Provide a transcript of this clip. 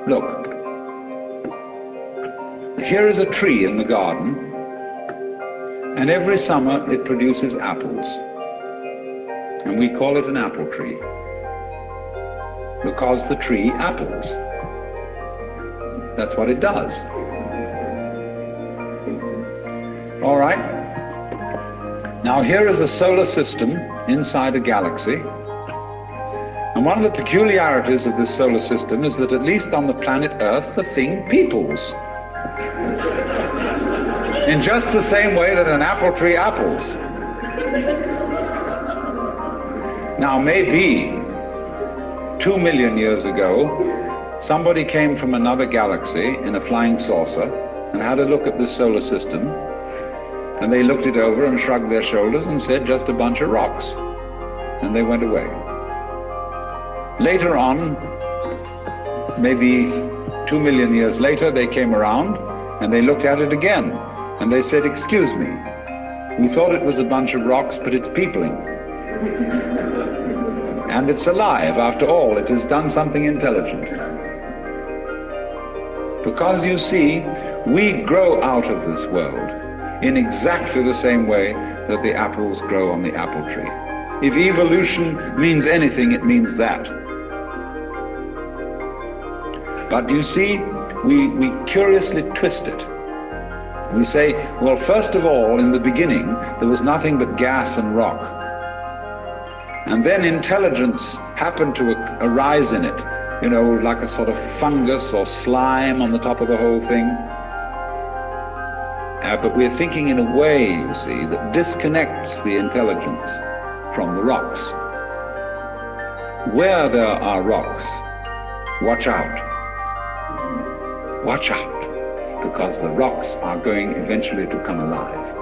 Look, here is a tree in the garden, and every summer it produces apples. And we call it an apple tree, because the tree apples. That's what it does. All right. Now here is a solar system inside a galaxy. And one of the peculiarities of this solar system is that at least on the planet Earth, the thing peoples. In just the same way that an apple tree apples. Now maybe 2 million years ago, somebody came from another galaxy in a flying saucer and had a look at this solar system, and they looked it over and shrugged their shoulders and said, just a bunch of rocks. And they went away. Later on, maybe 2 million years later, they came around and they looked at it again. And they said, excuse me, we thought it was a bunch of rocks, but it's peopling. And it's alive. After all, it has done something intelligent. Because you see, we grow out of this world in exactly the same way that the apples grow on the apple tree. If evolution means anything, it means that. But you see, we curiously twist it. We say, well, first of all, in the beginning, there was nothing but gas and rock. And then intelligence happened to arise in it, you know, like a sort of fungus or slime on the top of the whole thing. But we're thinking in a way, you see, that disconnects the intelligence from the rocks. Where there are rocks, watch out. Watch out, because the rocks are going eventually to come alive.